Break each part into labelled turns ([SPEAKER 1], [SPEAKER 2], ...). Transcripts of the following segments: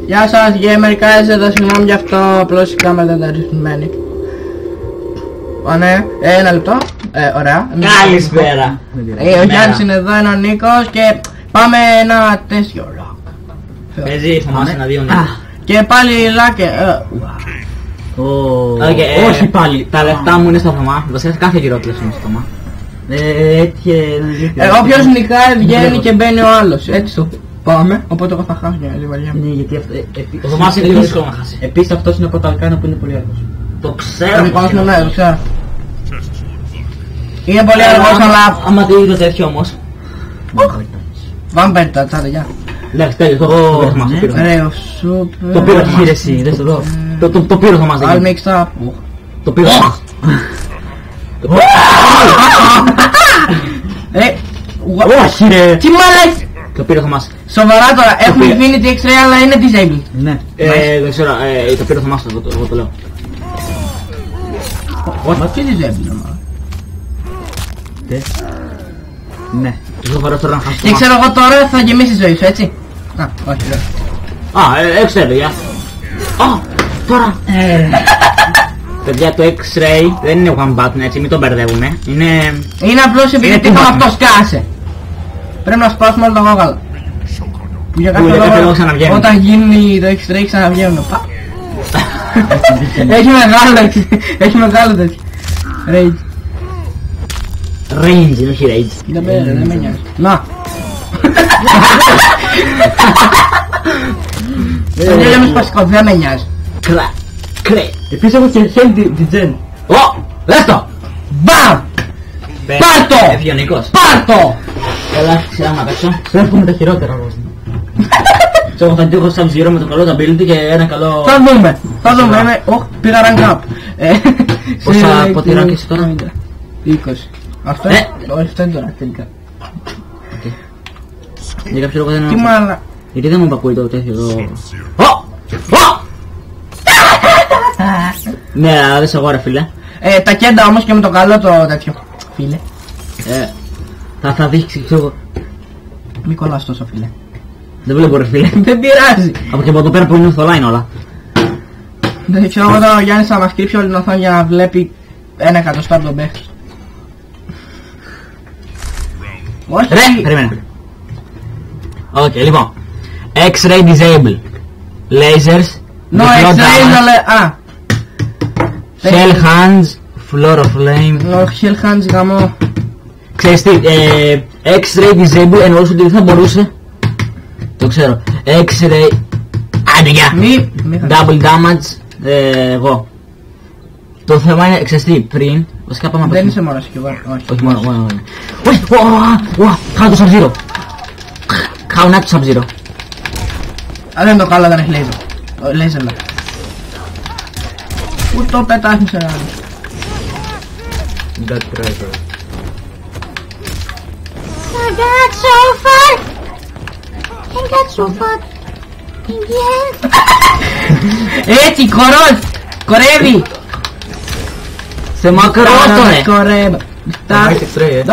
[SPEAKER 1] Γεια σας, gamer, εδώ συγγνώμη γι' αυτό, απλώς η κάμερα δεν ήταν ρυθμισμένη. Ναι, ένα λεπτό, ωραία.
[SPEAKER 2] Καλησπέρα.
[SPEAKER 1] Ο Γιάννης είναι εδώ, είναι ο Νίκος και πάμε ένα τέτοιο rock.
[SPEAKER 2] Παίζει, θυμάσαι να δει ο Νίκος.
[SPEAKER 1] Και πάλι λάκε,
[SPEAKER 2] όχι πάλι, τα λεφτά μου είναι στο Θωμά. Βασικά κάθε γυρόκλες είναι στο Θωμά.
[SPEAKER 1] όποιος νικάει βγαίνει και μπαίνει ο άλλος, έτσι το πάμε. Οπότε εγώ θα χάσω για λίγο.
[SPEAKER 3] Ναι, γιατί αυτό.
[SPEAKER 2] Ο Θωμάς είναι λίγο δύσκολο να χάσει.
[SPEAKER 3] Επίσης αυτός είναι από τα Αλκάνα που είναι πολύ αργός.
[SPEAKER 2] Το ξέρω.
[SPEAKER 1] Ναι, το ξέρω. Είναι πολύ αργός, αλλά
[SPEAKER 2] άμα δει το τέτοιο όμως.
[SPEAKER 1] Vampire τα τσάτε, γεια.
[SPEAKER 2] Εντάξει, τέλειο, το πήρε.
[SPEAKER 1] Ωραίο, σούπερ.
[SPEAKER 2] Το πήρε χείρε εσύ, δες το εδώ. Το πήρε ο Θωμάς.
[SPEAKER 1] All mixed up.
[SPEAKER 2] Το πήρε ο Θωμάς.
[SPEAKER 3] Όχι ρε!
[SPEAKER 1] Τι μαλάκι!
[SPEAKER 2] Το πήρε ο Θωμάς.
[SPEAKER 1] Σοβαρά τώρα, έχουμε Infinity X-Ray αλλά είναι disabled.
[SPEAKER 3] Ναι.
[SPEAKER 2] Δεν ξέρω, το πήρε ο Θωμάς, εγώ το λέω.
[SPEAKER 1] Μα τι disabled,
[SPEAKER 3] Ναι.
[SPEAKER 2] Το σοβαρό τώρα να χάσει.
[SPEAKER 1] και ξέρω εγώ τώρα θα γεμίσει η ζωή σου, έτσι. Α, όχι, ρε.
[SPEAKER 2] X-ray, γεια. Τώρα. Παιδιά, το X-ray δεν είναι one button, έτσι, μην τον μπερδεύουμε. Είναι
[SPEAKER 1] απλώς επειδή τύχαμε αυτό σκάσε. Πρέπει να σπάσουμε όλα τα γόγαλα. Που για κάποιο λόγο όταν γίνει το X-ray ξαναβγαίνουν. Έχει μεγάλο τέτοιο. Rage.
[SPEAKER 2] range, όχι rage.
[SPEAKER 1] Δεν με νοιάζει. Να. Δεν λέμε σπαστικό, δεν με νοιάζει.
[SPEAKER 2] Κρέ.
[SPEAKER 3] Επίσης έχω και Hell Degen.
[SPEAKER 2] Δες το!
[SPEAKER 1] Μπαμ! Πάρ' το!
[SPEAKER 2] Έφυγε ο Νίκος.
[SPEAKER 1] Πάρ' το!
[SPEAKER 2] Έλα, σειρά να παίξω.
[SPEAKER 3] Σου έρχομαι τα χειρότερα όμως.
[SPEAKER 2] Εγώ θα τύχω Sub-Zero με το καλό ability και ένα καλό...
[SPEAKER 1] Θα δούμε, πήγα rank up.
[SPEAKER 2] Πόσα ποτηρά και εσύ τώρα?
[SPEAKER 1] 20. Αυτό είναι τώρα τελικά.
[SPEAKER 2] Για κάποιο λόγο δεν
[SPEAKER 1] Τι
[SPEAKER 2] είναι...
[SPEAKER 1] μάλα.
[SPEAKER 2] Γιατί δεν μου ακούει το τέτοιο εδώ... Ναι, δες εγώ ρε φίλε.
[SPEAKER 1] Τα κέντα όμως και με το καλό το τέτοιο. Φίλε.
[SPEAKER 2] Θα δείξει, ξέρω εγώ.
[SPEAKER 1] Μη κολλάς τόσο, φίλε.
[SPEAKER 2] Δεν βλέπω ρε φίλε.
[SPEAKER 1] Δεν πειράζει.
[SPEAKER 2] Από και από εδώ πέρα που είναι στο line όλα.
[SPEAKER 1] Δεν ξέρω εγώ τώρα ο Γιάννης θα μας κρύψει όλη την οθόνη για να βλέπει 1 εκατοστό από τον παίχτη. Όχι.
[SPEAKER 2] Ρε, περίμενε. Οκ, λοιπόν. X-ray disable. Lasers.
[SPEAKER 1] No X-ray αλλά...
[SPEAKER 2] Shell hands. Floor of flame.
[SPEAKER 1] Όχι, Hell Hands γαμό.
[SPEAKER 2] Ξέρεις τι, X-ray disable εννοούσε ότι δεν θα μπορούσε. Το ξέρω. X-ray... Άντε γεια! Double damage. Εγώ. Το θέμα είναι, ξέρεις τι, πριν... Βασικά πάμε να
[SPEAKER 1] Δεν είσαι μόνος και εγώ.
[SPEAKER 2] όχι μόνο. Όχι! Χάω το Sub-Zero. Χάω να το Sub-Zero.
[SPEAKER 1] Α, δεν το καλό, δεν έχει laser. Laser λέω. Πού το πετάχνεις ένα άλλο.
[SPEAKER 3] That driver.
[SPEAKER 4] I got so far. I got so far. In the end.
[SPEAKER 1] Έτσι, κορεύει.
[SPEAKER 2] Σε μακρότονε!
[SPEAKER 1] Κορεύει.
[SPEAKER 3] Nice X-ray,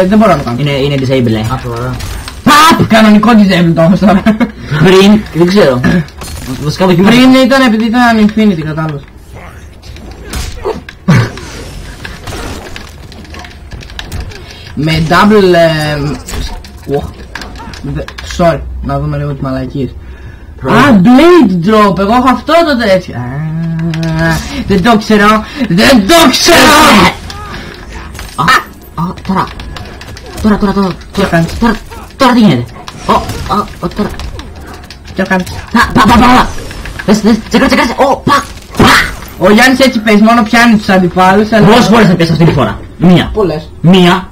[SPEAKER 1] Δεν μπορώ να το κάνω.
[SPEAKER 2] Είναι disable,
[SPEAKER 3] σοβαρά.
[SPEAKER 1] Παπ! Κανονικό disable το όμως τώρα.
[SPEAKER 2] Πριν, δεν ξέρω. Βασικά δοκιμάζω.
[SPEAKER 1] Πριν ήταν επειδή ήταν infinity κατάλαβες. Με double... Sorry, να δούμε λίγο τις μαλακίες. Blade drop, εγώ έχω αυτό το τέτοιο. Δεν το ξέρω, δεν το ξέρω!
[SPEAKER 2] Τώρα τι γίνεται? Τώρα.
[SPEAKER 1] Τι κάνεις?
[SPEAKER 2] Πα. Δες, τσεκάρσε.
[SPEAKER 1] Ο Γιάννης έτσι παίζει, μόνο πιάνει τους αντιπάλους.
[SPEAKER 2] Πόσες φορές θα πιάσεις αυτή τη φορά? Μία.
[SPEAKER 1] Πολλές.
[SPEAKER 2] Μία.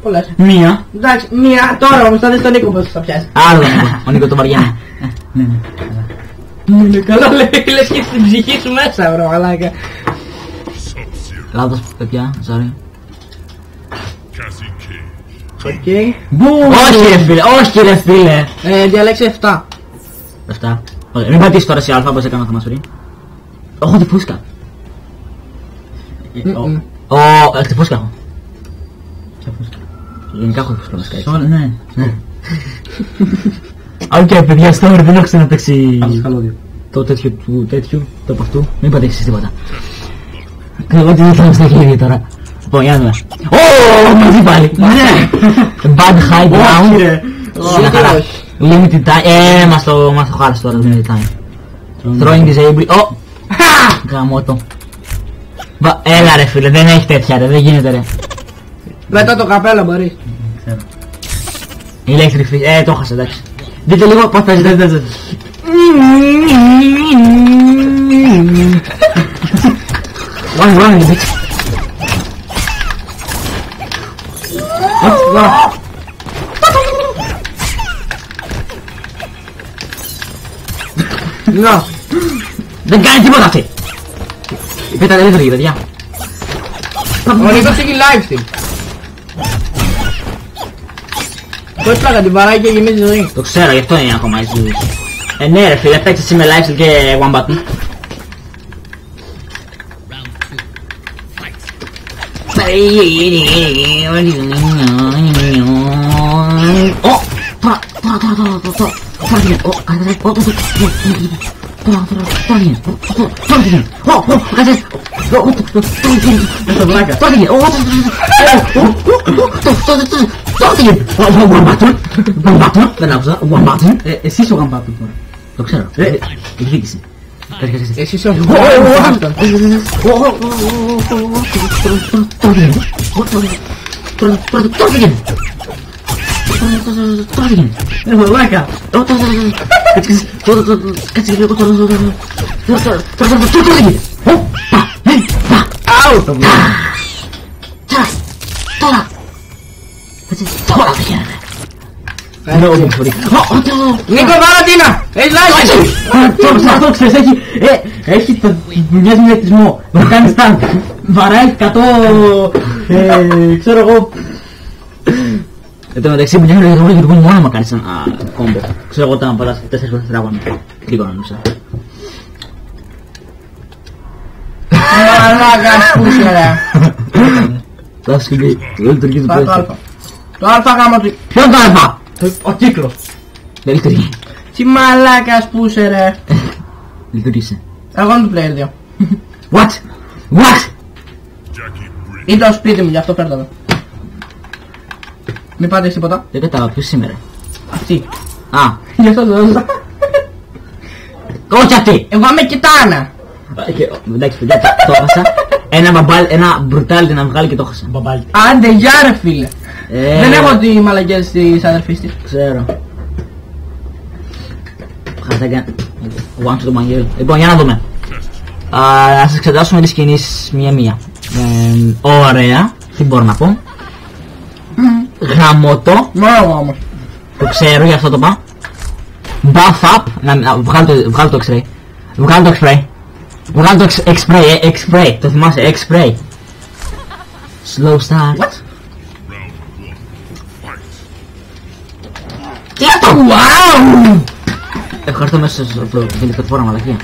[SPEAKER 1] Εντάξει, μία τώρα όμως θα δεις τον Νίκο πως θα πιάσει.
[SPEAKER 2] Άλλο ο Νίκο το βαριάνει.
[SPEAKER 1] Είναι καλά λέει, λες και στην ψυχή σου μέσα βρω μαλάκα.
[SPEAKER 2] Λάθος παιδιά, sorry.
[SPEAKER 1] Οκ.
[SPEAKER 2] Όχι ρε φίλε.
[SPEAKER 1] Διαλέξε 7.
[SPEAKER 2] 7. Μην πατήσεις τώρα σε αλφα, όπως έκανα Θωμάς πριν. Έχω τη φούσκα. Τη φούσκα έχω. Γενικά έχω τη φούσκα βασικά.
[SPEAKER 3] Ναι.
[SPEAKER 2] Οκ παιδιά, στο δεν έχω ξαναπαίξει.
[SPEAKER 3] Ας καλώδιο.
[SPEAKER 2] το τέτοιο του τέτοιου, το από αυτού, μην πατήσεις τίποτα. Εγώ τι δεν στα χέρια τώρα. Λοιπόν, για να δούμε. Ωωωωω, μαζί πάλι. Bad high ground. Limited time. Μας το χάλασε τώρα, limited time. Throwing disable. Ω! Γαμώτο. Έλα ρε φίλε, δεν έχει τέτοια ρε, δεν γίνεται ρε.
[SPEAKER 1] Μετά το καπέλο μπορείς.
[SPEAKER 2] Electric fish, το έχασα εντάξει. Δείτε λίγο πώς παίζετε. Run, bitch.
[SPEAKER 1] No.
[SPEAKER 2] Δεν κάνει τίποτα αυτή. Πέτα δεν έφερε παιδιά.
[SPEAKER 1] Ο Νίκος έχει live stream. Πώς πλάκα την παράγει και γεμίζει ζωή.
[SPEAKER 2] Το ξέρω, γι' αυτό είναι ακόμα η ζωή. Ναι ρε φίλε, παίξε εσύ με live stream και one button. Δεν άκουσα, one button.
[SPEAKER 1] Εσύ είσαι ο γαμπάτου τώρα.
[SPEAKER 2] Το ξέρω, εκδίκησε.
[SPEAKER 1] Εσύ είσαι ο Μαλάκα.
[SPEAKER 2] Κάτσε λίγο τώρα δεν γίνεται.
[SPEAKER 1] Νίκο Βαλαντίνα! Έχεις live!
[SPEAKER 2] Αυτό ξέρεις, έχει μοιάζει με εθισμό. Να κάνει stand. Βαράει 100... ξέρω εγώ... Εν τω μεταξύ μου νιώθω ότι λειτουργούν μόνο άμα κάνεις ένα κόμπο. Ξέρω εγώ όταν πατάς 4 φορές τετράγωνο. Λίγο να νομίζω.
[SPEAKER 1] Μαλάκας που είσαι ρε.
[SPEAKER 2] Θα σκηνεί, δεν λειτουργεί το πέσαι.
[SPEAKER 1] Το αλφα γάμο του...
[SPEAKER 2] Ποιο είναι το αλφα?
[SPEAKER 1] Ο κύκλος.
[SPEAKER 2] Δεν λειτουργεί.
[SPEAKER 1] Τι μαλάκας που είσαι ρε.
[SPEAKER 2] Λειτουργήσε.
[SPEAKER 1] Εγώ είναι το player 2.
[SPEAKER 2] What? What?
[SPEAKER 1] Ήταν στο σπίτι μου, γι' αυτό φέρτα εδώ. Μην πάτε τίποτα.
[SPEAKER 2] Δεν κατάλαβα, ποιος σήμερα.
[SPEAKER 1] Αυτή.
[SPEAKER 2] Α,
[SPEAKER 1] Γι' αυτό το έδωσα.
[SPEAKER 2] όχι αυτή.
[SPEAKER 1] Εγώ είμαι κοιτάνα.
[SPEAKER 2] Εντάξει παιδιά, το έχασα. Ένα μπρουτάλιτι να βγάλει και το έχασα.
[SPEAKER 3] Μπαμπάλτι.
[SPEAKER 1] Άντε γεια ρε φίλε. Δεν έχω τη μαλακές της αδερφής της.
[SPEAKER 2] Ξέρω. Χαρτάκια. One to the mangel. Λοιπόν, για να δούμε. Να σας εξετάσουμε τις κινήσεις μία-μία. Ωραία. Τι μπορώ να πω. Γαμώτο.
[SPEAKER 1] Μόνο εγώ όμως.
[SPEAKER 2] Το ξέρω, γι' αυτό το πάω. Buff up. Βγάλω το X-ray. Βγάλω το X-ray. Βγάλω το X-ray. Το θυμάσαι, X-ray. Slow start.
[SPEAKER 1] What?
[SPEAKER 2] Τι αυτό! Wow! Ευχαριστώ μέσα στο πλατφόρμα μαλακία.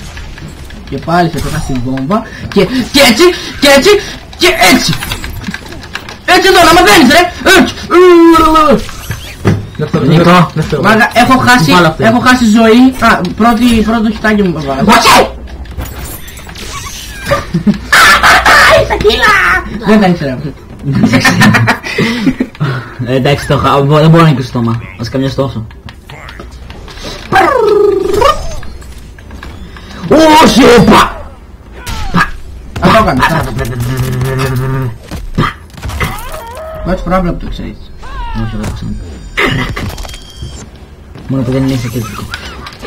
[SPEAKER 1] Και πάλι σε πετάς την βόμβα και έτσι και έτσι και έτσι. Έτσι εδώ να μαθαίνεις ρε. Έτσι.
[SPEAKER 2] Νίκο.
[SPEAKER 1] Μάγα, έχω χάσει ζωή. Α, πρώτο χιτάκι μου βάλα.
[SPEAKER 2] Watch
[SPEAKER 1] Είσαι κύλα! Δεν τα ήξερα.
[SPEAKER 2] Εντάξει, δεν μπορώ να νικήσω το στόμα. Ας καμιάς τόσο. Όχι, πα!
[SPEAKER 1] Αυτό έκανε. Πρώτη φορά βλέπω το ξέρεις.
[SPEAKER 2] Όχι, δεν ξέρω. Μόνο που δεν είναι εξακριστικό.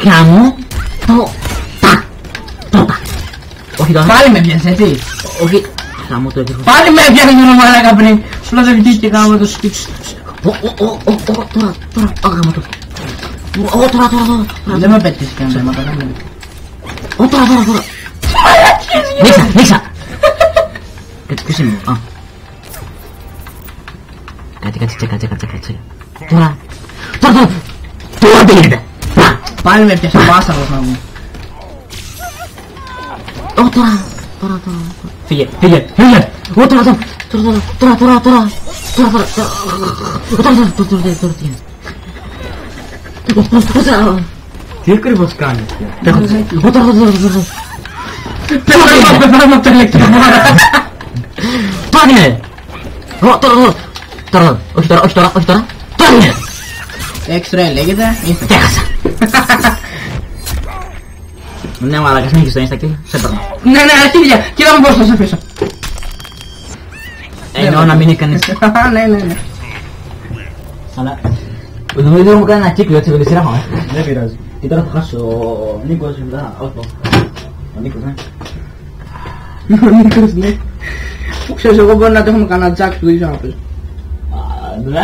[SPEAKER 2] Κάνω το τα. Όχι τώρα.
[SPEAKER 1] Πάλι με πιάσε έτσι.
[SPEAKER 2] Όχι. Κάνω το έπιχο.
[SPEAKER 1] Πάλι με πιάσε τον μαλάκα πριν. Σου λέω δεν βγήκε και κάνω το σκύψη.
[SPEAKER 2] Τώρα, άγαμα το. Τώρα.
[SPEAKER 1] Δεν με πέτυχε καν θέματα.
[SPEAKER 2] Τώρα. Νίξα. Κάτσε ποιος είναι. Κάτσε. Τώρα τι γίνεται.
[SPEAKER 1] Πάλι με πιάσε πάσαρος να μου.
[SPEAKER 2] Τώρα. Φύγε. Τώρα.
[SPEAKER 3] Τι ακριβώς κάνεις?
[SPEAKER 1] Πεθάνω από το ηλεκτρομόρα.
[SPEAKER 2] Πάνε! Τώρα, όχι τώρα. Τώρα είναι!
[SPEAKER 1] X-ray λέγεται.
[SPEAKER 2] Έχασα! Ναι μαλάκα, συνέχισε το insta kill, σε παίρνω.
[SPEAKER 1] Ναι, αρχίδια. Κοίτα μου πώς θα σε αφήσω.
[SPEAKER 2] Εννοώ να μην είναι κανείς.
[SPEAKER 1] Ναι.
[SPEAKER 2] Αλλά... Νομίζω ότι μου κάνει ένα κύκλο έτσι με τη σειρά μας.
[SPEAKER 3] Δεν πειράζει.
[SPEAKER 2] Και τώρα θα χάσω ο Νίκος μετά. Όχι. Ο Νίκος, ναι.
[SPEAKER 1] Ο Νίκος, ναι. Ξέρεις, εγώ μπορεί να το έχουμε κανένα τζακ που δεν ξέρω να παίζω.
[SPEAKER 2] Ναι,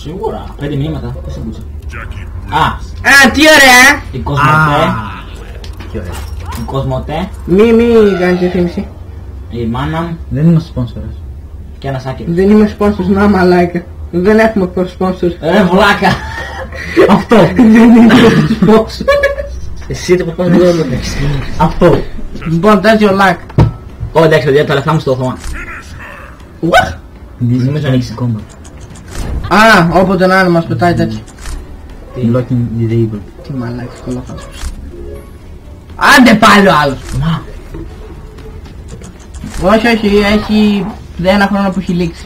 [SPEAKER 2] σίγουρα. 5 μηνύματα, δεν σε μπούσα.
[SPEAKER 1] Α, τι ωραία!
[SPEAKER 2] Η Κοσμοτέ.
[SPEAKER 1] Μη κάνεις διαφήμιση.
[SPEAKER 2] Η μάνα μου
[SPEAKER 3] Δεν είμαι σπόνσορας.
[SPEAKER 2] και ένας άκυρος.
[SPEAKER 1] Δεν είμαι sponsors, να μαλάκα. Δεν έχουμε sponsors.
[SPEAKER 2] Βλάκα!
[SPEAKER 3] Αυτό!
[SPEAKER 1] Δεν είμαι sponsors.
[SPEAKER 2] Εσύ το προσπάθεις να το έλεγες.
[SPEAKER 3] Αυτό!
[SPEAKER 1] Λοιπόν, that's your luck.
[SPEAKER 2] Ω, εντάξει, παιδιά, τα λεφτά μου στο οθόμα.
[SPEAKER 1] What?
[SPEAKER 2] Νομίζω ανοίξει κόμπα.
[SPEAKER 1] Α, όποτε να είναι μας πετάει τέτοιο.
[SPEAKER 3] Blocking disabled.
[SPEAKER 1] Τι μαλάκες κολόφασος. Άντε πάλι ο άλλος.
[SPEAKER 2] Μα,
[SPEAKER 1] Όχι, έχει ένα χρόνο που έχει λήξει.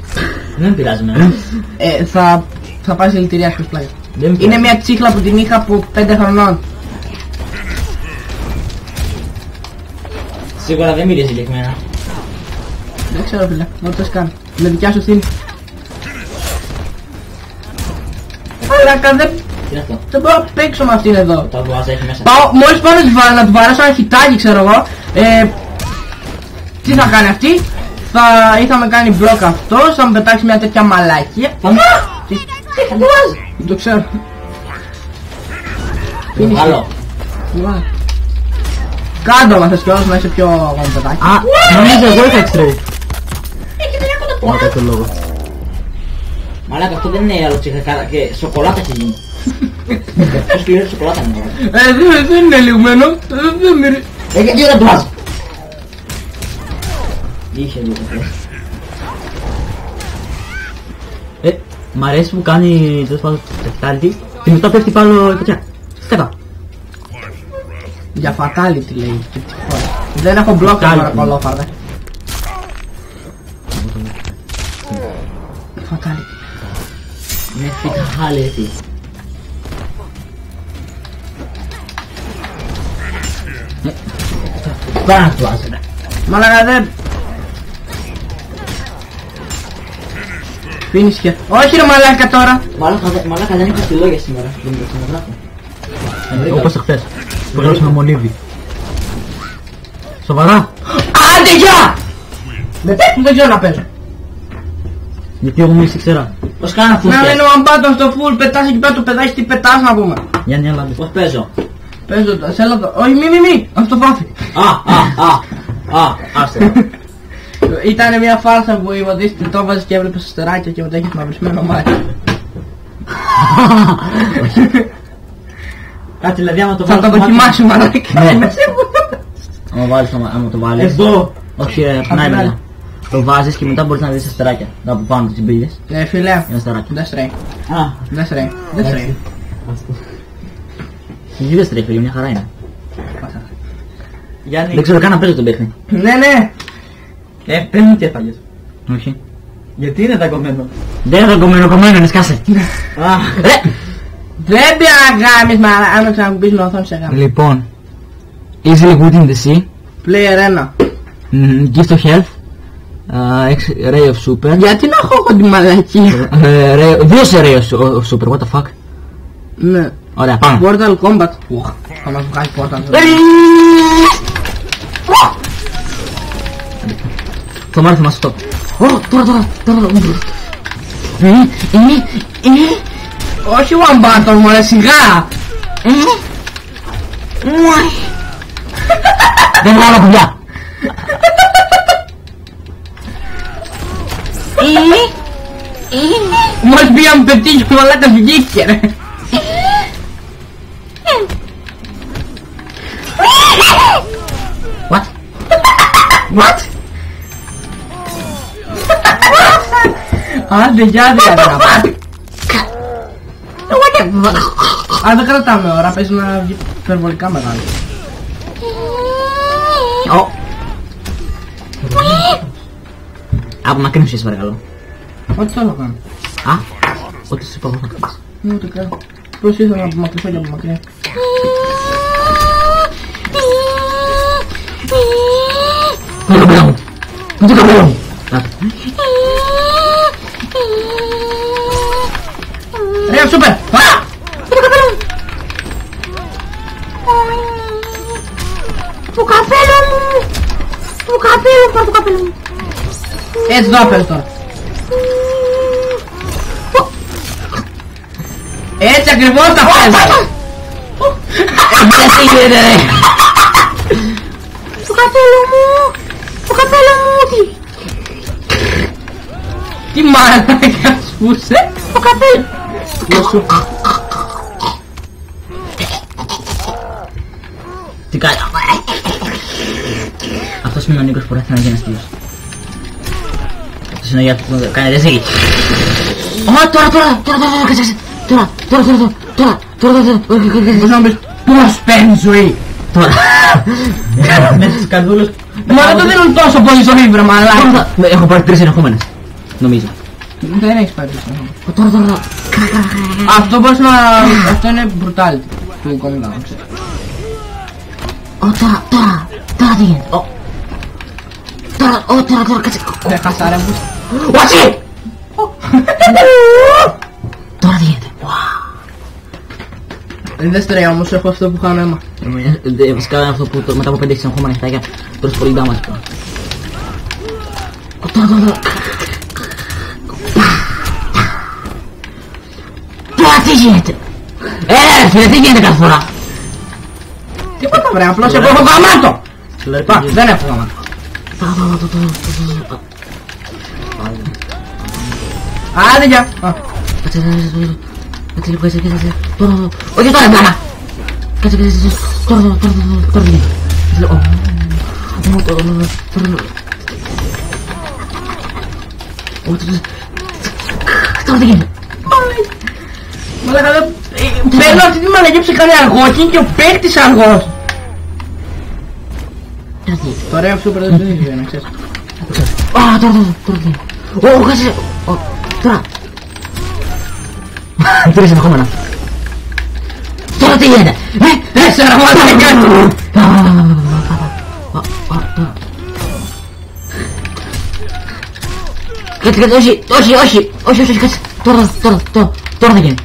[SPEAKER 2] δεν πειράζει με.
[SPEAKER 1] Θα πάει σε λυτηρία σου πλάγια.
[SPEAKER 2] Δεν
[SPEAKER 1] Είναι
[SPEAKER 2] πειράζει.
[SPEAKER 1] μια τσίχλα που την είχα από 5 χρονών.
[SPEAKER 2] Σίγουρα δεν μυρίζει και εμένα.
[SPEAKER 1] Δεν ξέρω φίλε, να το θες κάνει. Με δικιά σου ευθύνη. Μαλάκα,
[SPEAKER 2] Τι είναι αυτό?
[SPEAKER 1] δεν μπορώ να παίξω με αυτήν εδώ.
[SPEAKER 2] Το βάζα έχει μέσα.
[SPEAKER 1] Μόλις πάω να του βαρέσω ένα χιτάκι, ξέρω εγώ. Τι θα κάνει αυτή? Ή θα με κάνει μπλοκ αυτός, θα μου πετάξει μια τέτοια μαλάκια.
[SPEAKER 2] Θα μου...
[SPEAKER 1] Τι?
[SPEAKER 2] Θα το βάζει.
[SPEAKER 1] Δεν το ξέρω.
[SPEAKER 2] Καλό.
[SPEAKER 1] Κάντο άμα θες κιόλας να είσαι πιο γονοπετάκι.
[SPEAKER 3] Α, νομίζω εγώ είχα X-ray.
[SPEAKER 2] Για
[SPEAKER 3] κάποιο λόγο.
[SPEAKER 2] Μαλάκα, αυτό δεν είναι άλλο τσίχα και σοκολάτα έχει γίνει. Πώς σκληρή σοκολάτα είναι τώρα.
[SPEAKER 1] Δεν είναι λιγμένο. Δεν μυρίζει.
[SPEAKER 2] Γιατί δεν το βάζει. Είχε λίγο.
[SPEAKER 3] Μ' αρέσει που κάνει τέλος πάντων το fatality και μετά πέφτει πάνω η φωτιά. Στέφα.
[SPEAKER 1] Για fatality λέει. Δεν έχω μπλοκ τώρα κολόφαρδε. Fatality.
[SPEAKER 2] Με fatality. Πάρα να του βάζει.
[SPEAKER 1] Μαλάκα δεν... Φίνισκε. Όχι ρε μαλάκα τώρα.
[SPEAKER 2] Μαλάκα δεν είχα στη λόγια σήμερα. Δεν μπορούσα να γράφω.
[SPEAKER 3] Όπως εχθές. Που γράψαμε με μολύβι. Σοβαρά.
[SPEAKER 1] Άντε γεια! Δεν ξέρω να παίζω.
[SPEAKER 3] Γιατί εγώ μη ξέρα.
[SPEAKER 2] Πώς κάνω
[SPEAKER 1] Να
[SPEAKER 2] φούσκες.
[SPEAKER 1] είναι one button στο full, πετάς εκεί πέρα, του πετάς τι πετάς να πούμε.
[SPEAKER 3] Γιάννη, έλα.
[SPEAKER 2] Πώς παίζω.
[SPEAKER 1] Παίζω το, θέλω το, όχι μη, αυτό πάθει.
[SPEAKER 2] Άστε.
[SPEAKER 1] Ήτανε μια φάρσα που είπα ότι το βάζεις και έβλεπες αστεράκια και μετά έχεις μαυρισμένο μάτι.
[SPEAKER 2] Κάτσε δηλαδή άμα το
[SPEAKER 1] Θα
[SPEAKER 2] βάλω
[SPEAKER 1] το δοκιμάσουμε μαλάκα.
[SPEAKER 2] Ναι. Άμα το βάλεις.
[SPEAKER 1] Εδώ.
[SPEAKER 2] Όχι από την άλλη μεριά. Το βάζεις και μετά μπορείς να δεις αστεράκια. Από πάνω τις μπύλες.
[SPEAKER 1] Ναι φίλε,
[SPEAKER 2] Είναι αστεράκια.
[SPEAKER 1] δεν στρέει.
[SPEAKER 2] Α,
[SPEAKER 1] Δεν στρέει. Δεν στρέει.
[SPEAKER 2] γιατί δεν στρέφει, μια χαρά είναι.
[SPEAKER 3] Γιάννη.
[SPEAKER 2] Δεν ξέρω καν να παίζω τον παίχνη.
[SPEAKER 1] Ναι.
[SPEAKER 3] Πες μου τι έφαγες.
[SPEAKER 2] Όχι.
[SPEAKER 3] Γιατί είναι δαγκωμένο.
[SPEAKER 2] Δεν είναι κομμένο, είναι σκάσε. Ρε!
[SPEAKER 1] Δεν πια να γάμεις μαλάκα, αν ξανακουμπείς με οθόνη σε γάμι.
[SPEAKER 2] Λοιπόν, easily good in the sea,
[SPEAKER 1] Player 1.
[SPEAKER 2] gift of health, ray of super,
[SPEAKER 1] Γιατί να έχω εγώ τη μαλακία.
[SPEAKER 2] δύο σε ray of super, what the fuck.
[SPEAKER 1] Ναι.
[SPEAKER 2] Ωραία, πάμε.
[SPEAKER 1] Portal Combat. Θα μας βγάλει Portal.
[SPEAKER 2] Το μάθημα μας stop. Τώρα.
[SPEAKER 1] Όχι one button μωρέ, σιγά.
[SPEAKER 2] Δεν βγάλω κουμπιά.
[SPEAKER 1] Μόλις πήγαμε πετύχει ο μαλάκας βγήκε ρε.
[SPEAKER 2] What?
[SPEAKER 1] What? Άντε γεια ρε. Αν δεν κρατάμε ώρα, παίζει να βγει υπερβολικά μεγάλο.
[SPEAKER 2] Απομακρύνσεις παρακαλώ.
[SPEAKER 1] Ό,τι θέλω να κάνω.
[SPEAKER 2] Α, ό,τι σου είπα εγώ θα κάνεις.
[SPEAKER 1] Ναι, ούτε καν. Πώς ήθελα να απομακρυνθώ και από μακριά.
[SPEAKER 2] Το καπέλο μου! Το καπέλο μου!
[SPEAKER 1] Ρε, σούπερ!
[SPEAKER 4] Το καπέλο μου! Το καπέλο μου! Το καπέλο μου! Πάρ' το καπέλο μου!
[SPEAKER 1] Έτσι εδώ πες τώρα. Έτσι ακριβώς τα πες!
[SPEAKER 2] Τι γίνεται ρε!
[SPEAKER 4] Το καπέλο μου! Το καπέλο μου!
[SPEAKER 1] Τι μαλάκα σπούσε!
[SPEAKER 4] Το καπέλο!
[SPEAKER 1] Νοσού.
[SPEAKER 2] Τι κάνει! Αυτός είναι ο Νίκος που έρθει να γίνει αστείος. Αυτός είναι ο Γιάννης που κάνει ρεζίλι. Τώρα.
[SPEAKER 1] Πώς να πεις πώς παίρνει ζωή!
[SPEAKER 2] Τώρα.
[SPEAKER 3] Μέσα στις καρδούλες.
[SPEAKER 1] Μα δεν το δίνουν τόσο πολύ ζωή βρε μαλάκα!
[SPEAKER 2] Έχω πάρει 3 ενεχόμενες. Νομίζω.
[SPEAKER 1] Δεν έχεις πάρει τόσο.
[SPEAKER 2] Τώρα.
[SPEAKER 1] Αυτό μπορείς να... Αυτό είναι brutality του κόμικα, ξέρεις.
[SPEAKER 2] Τώρα τι γίνεται. Τώρα κάτσε.
[SPEAKER 1] Έχασα ρε μου.
[SPEAKER 2] Όχι! Τώρα τι γίνεται.
[SPEAKER 1] Δεν στρέφω όμως, έχω αυτό που κάνω αίμα.
[SPEAKER 2] Βασικά είναι αυτό που μετά από 5-6 ενεχόμενα χιτάκια τρως πολύ damage τώρα. Τώρα τι γίνεται. Φίλε, τι γίνεται κάθε φορά.
[SPEAKER 1] Τίποτα βρε, απλώς εγώ έχω γαμάτο! Δεν έχω γαμάτο. Άντε γεια!
[SPEAKER 2] Κάτσε λίγο, κάτσε. Όχι τώρα, μπλάνα! Κάτσε, τώρα τι γίνεται. Τώρα τι γίνεται.
[SPEAKER 1] Μαλάκα δεν... Παίρνω αυτή τη μαλακή ψυχανή αργό και είναι και ο παίκτης αργός. Το ωραίο σούπερ δεν είναι ζωή, να ξέρεις.
[SPEAKER 2] Τώρα τι. Κάτσε. Τώρα. 3 ενεχόμενα. Τώρα τι γίνεται.
[SPEAKER 1] 4 μαλάκα.
[SPEAKER 2] Κάτσε, όχι, κάτσε. Τώρα θα γίνει.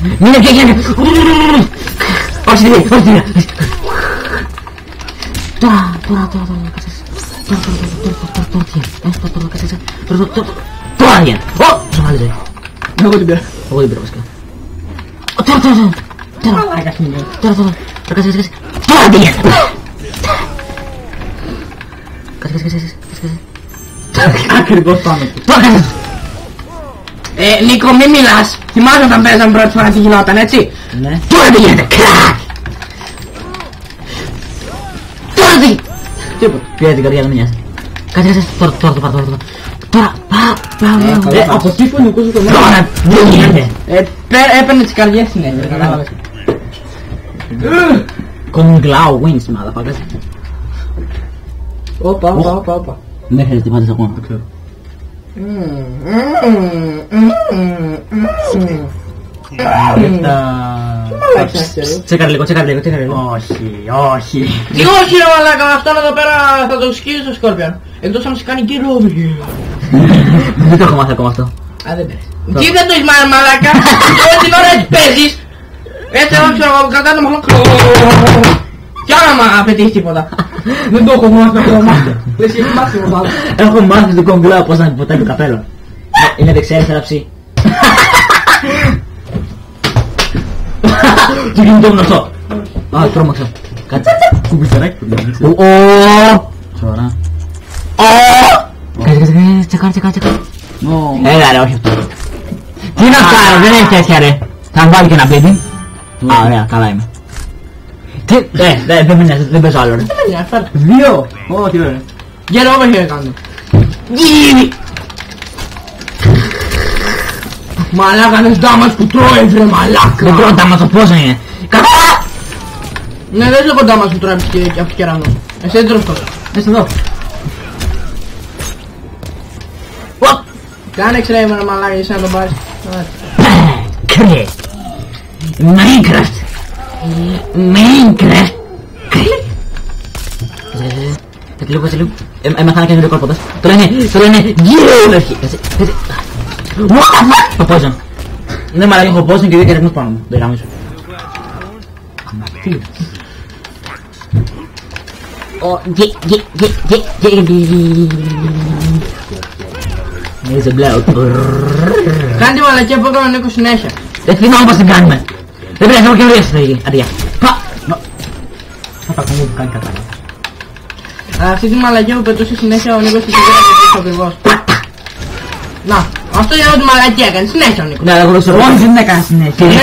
[SPEAKER 2] Μην είναι πια γίνει. Όχι, τι είναι. Τώρα, κάτσε. Τώρα γίνεται. Πόσο μεγάλη ζωή.
[SPEAKER 1] Εγώ την πήρα.
[SPEAKER 2] Εγώ την πήρα βασικά. Τώρα.
[SPEAKER 1] Μαλάκα σημαίνει.
[SPEAKER 2] Τώρα. Κάτσε. Τώρα τι γίνεται. Κάτσε.
[SPEAKER 1] Ακριβώς πάνω του.
[SPEAKER 2] Τώρα κάτσε.
[SPEAKER 1] Νίκο μη μιλάς. Θυμάσαι όταν παίζαμε πρώτη φορά τι γινόταν έτσι.
[SPEAKER 3] Ναι.
[SPEAKER 2] Τώρα τι γίνεται. Τώρα τι.
[SPEAKER 1] Τίποτα.
[SPEAKER 2] Πήρε την καρδιά, δεν με νοιάζει. Κάτσε. Τώρα το πάρω. Τώρα.
[SPEAKER 1] Από τι φωνικούς το
[SPEAKER 2] Τώρα δεν γίνεται.
[SPEAKER 1] Έπαιρνε τις καρδιές συνέχεια. Κατάλαβες.
[SPEAKER 2] Κονγκλάου wins, motherfuckers.
[SPEAKER 1] Όπα.
[SPEAKER 2] Δεν χρειάζεται πάντως ακόμα. Τσέκαρε λίγο.
[SPEAKER 3] Όχι.
[SPEAKER 1] Τι όχι ρε μαλάκα, αυτόν εδώ πέρα θα το σκίσει το Σκόρπιον. Εκτός αν σε κάνει και ρόβι.
[SPEAKER 2] Δεν το έχω μάθει ακόμα αυτό.
[SPEAKER 1] Α, δεν πέρασε. Τι δεν το έχεις μάθει μαλάκα, όλη την ώρα έτσι παίζεις. Έτσι εγώ ξέρω εγώ, κρατάω το μοχλό. Κι άμα απαιτείς τίποτα. Δεν το έχω μάθει ακόμα. Λες έχει μάθει ο μάλλον.
[SPEAKER 2] Έχω μάθει το κονγκλάου πώς να ποτάει το καπέλο. Είναι δεξιά ψή. Τι κινητό γνωστό. Α, τρόμαξα. Κάτσε.
[SPEAKER 3] Κουμπιστεράκι που δεν είναι.
[SPEAKER 2] Σοβαρά. Κάτσε, τσεκάρ. Έλα ρε, όχι αυτό. Τι να κάνω, δεν έχει τέτοια ρε. Θα βάλει και ένα μπέμπι. Α, ωραία, καλά είμαι. Τι, δεν με νοιάζει, δεν παίζω άλλο ρε.
[SPEAKER 3] Δύο. Ω, τι ωραία.
[SPEAKER 1] Get over here κάνω.
[SPEAKER 2] Γίνει.
[SPEAKER 1] Μαλάκα είναι damage που τρώει βρε μαλάκα.
[SPEAKER 2] Δεν τρώω damage, πόσο είναι. Κατά!
[SPEAKER 1] Ναι, δεν λέω damage που τρώει από τους κεραυνούς. Εσύ δεν τρως τόσο.
[SPEAKER 3] Δες εδώ.
[SPEAKER 1] Κάνε X-ray με ένα μαλάκα εσύ να τον πάρεις.
[SPEAKER 2] Κρυ. Minecraft. Minecraft. Κάτσε λίγο. Έμαθα να κάνει ρεκόρ ποτέ. Το λένε γύρω. What the fuck! Το poison. Ναι μαλάκα έχω poison και δύο κεραυνούς πάνω μου. Το γραμμίζω. Αμαρτία. Είσαι μπλέο.
[SPEAKER 1] Κάνε τη μαλακία που έκανα ο Νίκος συνέχεια.
[SPEAKER 2] Δεν θυμάμαι πως την κάνουμε. Δεν πρέπει να κάνω καινούργια στρατηγική. Αντία.
[SPEAKER 3] Θα τα πούμε που κάνει κατάλαβα.
[SPEAKER 1] Αυτή τη μαλακία που πετούσε συνέχεια ο Νίκος στην κυρία και ακριβώς. Να, αυτό είναι ό,τι μαλακία έκανε συνέχεια ο Νίκος.
[SPEAKER 2] Ναι, εγώ ξέρω.
[SPEAKER 3] Όχι, δεν έκανε συνέχεια.
[SPEAKER 1] Ναι,